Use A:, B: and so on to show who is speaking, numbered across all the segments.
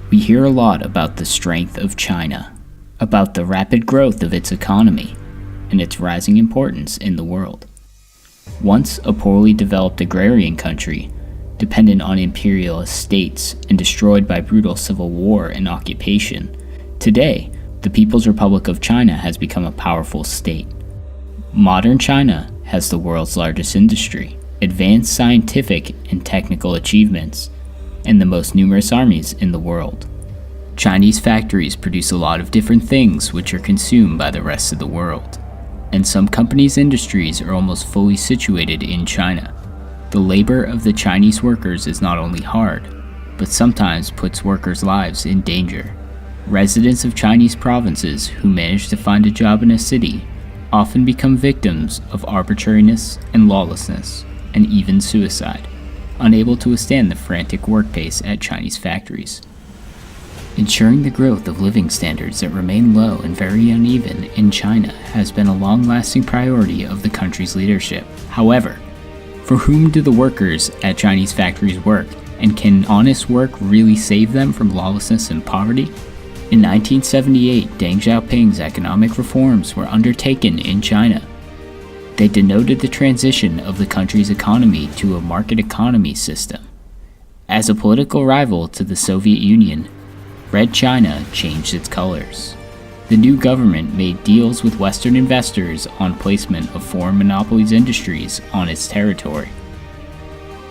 A: We hear a lot about the strength of China, about the rapid growth of its economy, and its rising importance in the world. Once a poorly developed agrarian country, dependent on imperialist states and destroyed by brutal civil war and occupation, today, the People's Republic of China has become a powerful state. Modern China has the world's largest industry, advanced scientific and technical achievements, and the most numerous armies in the world. Chinese factories produce a lot of different things which are consumed by the rest of the world, and some companies' industries are almost fully situated in China. The labor of the Chinese workers is not only hard, but sometimes puts workers' lives in danger. Residents of Chinese provinces who manage to find a job in a city often become victims of arbitrariness and lawlessness, and even suicide, unable to withstand the frantic work pace at Chinese factories. Ensuring the growth of living standards that remain low and very uneven in China has been a long-lasting priority of the country's leadership. However, for whom do the workers at Chinese factories work, and can honest work really save them from lawlessness and poverty? In 1978, Deng Xiaoping's economic reforms were undertaken in China. They denoted the transition of the country's economy to a market economy system. As a political rival to the Soviet Union, Red China changed its colors. The new government made deals with Western investors on placement of foreign monopolies industries on its territory.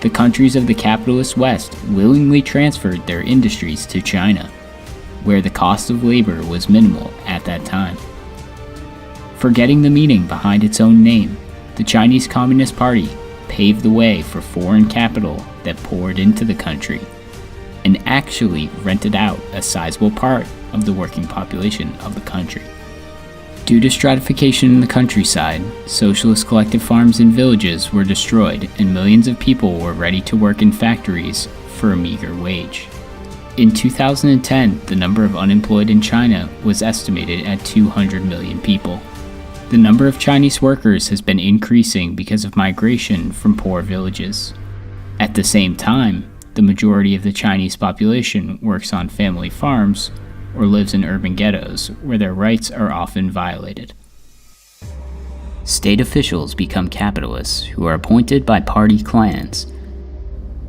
A: The countries of the capitalist West willingly transferred their industries to China, where the cost of labor was minimal at that time. Forgetting the meaning behind its own name, the Chinese Communist Party paved the way for foreign capital that poured into the country, and actually rented out a sizable part of the working population of the country. Due to stratification in the countryside, socialist collective farms and villages were destroyed, and millions of people were ready to work in factories for a meager wage. In 2010, the number of unemployed in China was estimated at 200 million people. The number of Chinese workers has been increasing because of migration from poor villages. At the same time, the majority of the Chinese population works on family farms or lives in urban ghettos where their rights are often violated. State officials become capitalists who are appointed by party clans,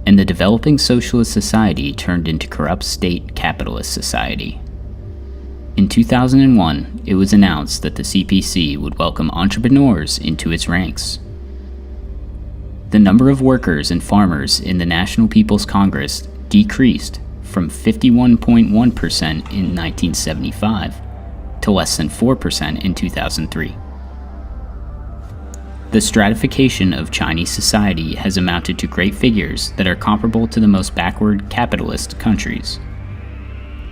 A: and the developing socialist society turned into corrupt state capitalist society. In 2001, it was announced that the CPC would welcome entrepreneurs into its ranks. The number of workers and farmers in the National People's Congress decreased from 51.1% in 1975 to less than 4% in 2003. The stratification of Chinese society has amounted to great figures that are comparable to the most backward capitalist countries.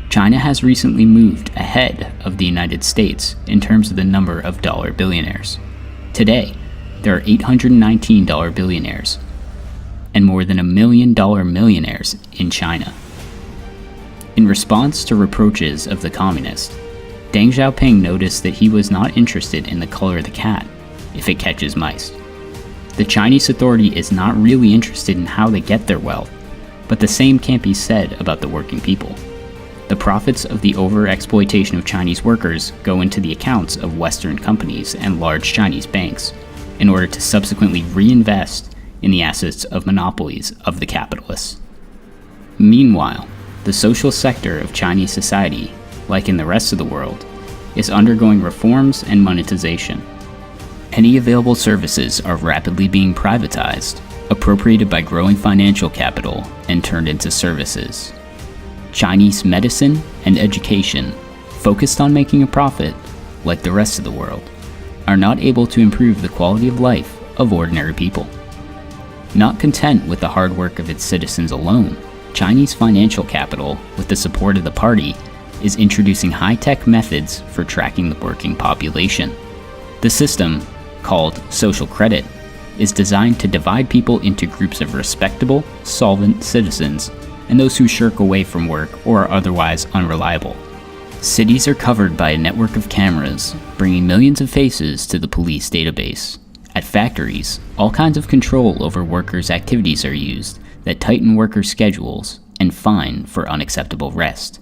A: China has recently moved ahead of the United States in terms of the number of dollar billionaires. Today, there are $819 billionaires, and more than $1 million millionaires in China. In response to reproaches of the communist, Deng Xiaoping noticed that he was not interested in the color of the cat if it catches mice. The Chinese authority is not really interested in how they get their wealth, but the same can't be said about the working people. The profits of the overexploitation of Chinese workers go into the accounts of Western companies and large Chinese banks, in order to subsequently reinvest in the assets of monopolies of the capitalists. Meanwhile, the social sector of Chinese society, like in the rest of the world, is undergoing reforms and monetization. Any available services are rapidly being privatized, appropriated by growing financial capital, and turned into services. Chinese medicine and education, focused on making a profit, like the rest of the world, are not able to improve the quality of life of ordinary people. Not content with the hard work of its citizens alone, Chinese financial capital, with the support of the party, is introducing high-tech methods for tracking the working population. The system, called social credit, is designed to divide people into groups of respectable, solvent citizens and those who shirk away from work or are otherwise unreliable. Cities are covered by a network of cameras, bringing millions of faces to the police database. At factories, all kinds of control over workers' activities are used that tighten workers' schedules and fine for unacceptable rest.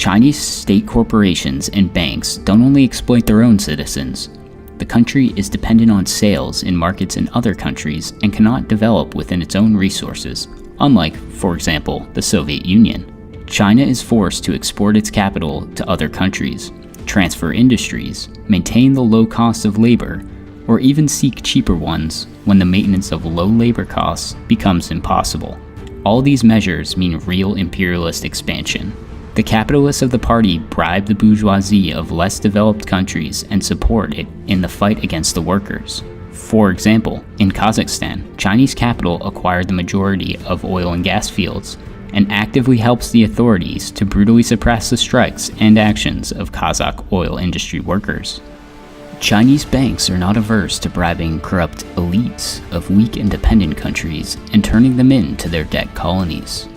A: Chinese state corporations and banks don't only exploit their own citizens. The country is dependent on sales in markets in other countries and cannot develop within its own resources, unlike, for example, the Soviet Union. China is forced to export its capital to other countries, transfer industries, maintain the low cost of labor, or even seek cheaper ones when the maintenance of low labor costs becomes impossible. All these measures mean real imperialist expansion. The capitalists of the party bribe the bourgeoisie of less developed countries and support it in the fight against the workers. For example, in Kazakhstan, Chinese capital acquired the majority of oil and gas fields and actively helps the authorities to brutally suppress the strikes and actions of Kazakh oil industry workers. Chinese banks are not averse to bribing corrupt elites of weak independent countries and turning them into their debt colonies.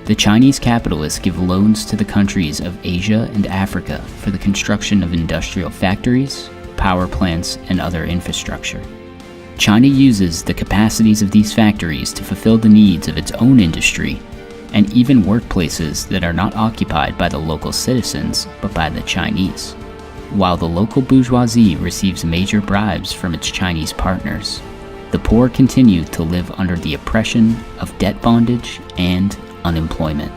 A: The Chinese capitalists give loans to the countries of Asia and Africa for the construction of industrial factories, power plants, and other infrastructure. China uses the capacities of these factories to fulfill the needs of its own industry, and even workplaces that are not occupied by the local citizens but by the Chinese, while the local bourgeoisie receives major bribes from its Chinese partners. The poor continue to live under the oppression of debt bondage and unemployment.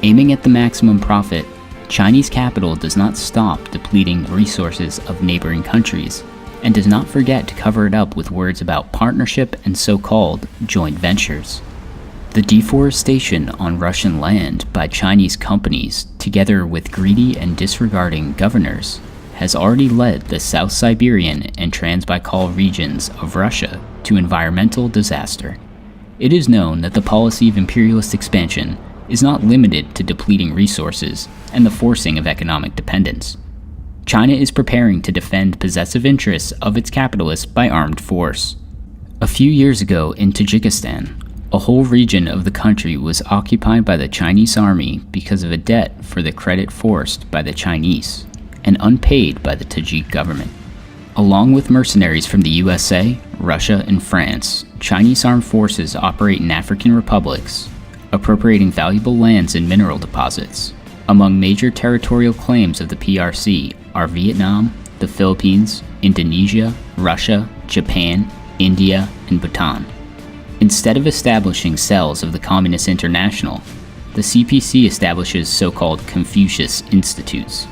A: Aiming at the maximum profit, Chinese capital does not stop depleting resources of neighboring countries and does not forget to cover it up with words about partnership and so-called joint ventures. The deforestation on Russian land by Chinese companies, together with greedy and disregarding governors, has already led the South Siberian and Transbaikal regions of Russia to environmental disaster. It is known that the policy of imperialist expansion is not limited to depleting resources and the forcing of economic dependence. China is preparing to defend possessive interests of its capitalists by armed force. A few years ago in Tajikistan, a whole region of the country was occupied by the Chinese army because of a debt for the credit forced by the Chinese and unpaid by the Tajik government. Along with mercenaries from the USA, Russia, and France, Chinese armed forces operate in African republics, appropriating valuable lands and mineral deposits. Among major territorial claims of the PRC are Vietnam, the Philippines, Indonesia, Russia, Japan, India, and Bhutan. Instead of establishing cells of the Communist International, the CPC establishes so-called Confucius Institutes,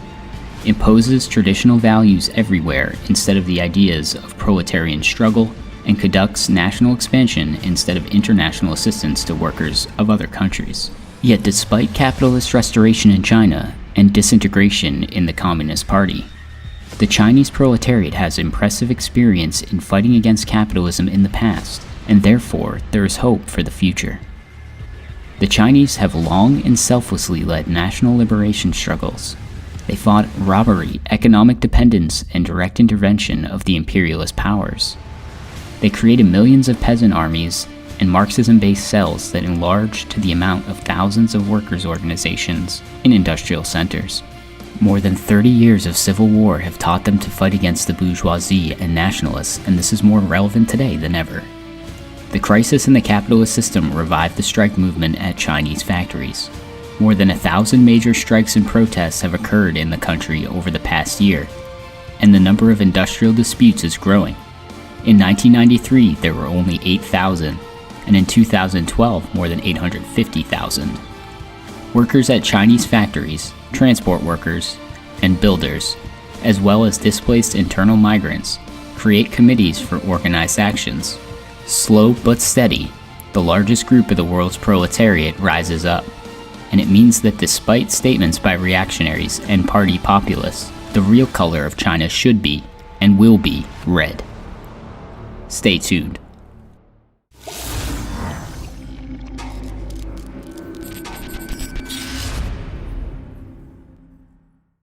A: imposes traditional values everywhere instead of the ideas of proletarian struggle, and conducts national expansion instead of international assistance to workers of other countries. Yet despite capitalist restoration in China and disintegration in the Communist Party, the Chinese proletariat has impressive experience in fighting against capitalism in the past, and therefore there is hope for the future. The Chinese have long and selflessly led national liberation struggles. They fought robbery, economic dependence, and direct intervention of the imperialist powers. They created millions of peasant armies and Marxism-based cells that enlarged to the amount of thousands of workers' organizations in industrial centers. More than 30 years of civil war have taught them to fight against the bourgeoisie and nationalists, and this is more relevant today than ever. The crisis in the capitalist system revived the strike movement at Chinese factories. More than 1,000 major strikes and protests have occurred in the country over the past year, and the number of industrial disputes is growing. In 1993, there were only 8,000, and in 2012, more than 850,000. Workers at Chinese factories, transport workers, and builders, as well as displaced internal migrants, create committees for organized actions. Slow but steady, the largest group of the world's proletariat rises up, and it means that despite statements by reactionaries and party populists, the real color of China should be, and will be, red. Stay tuned.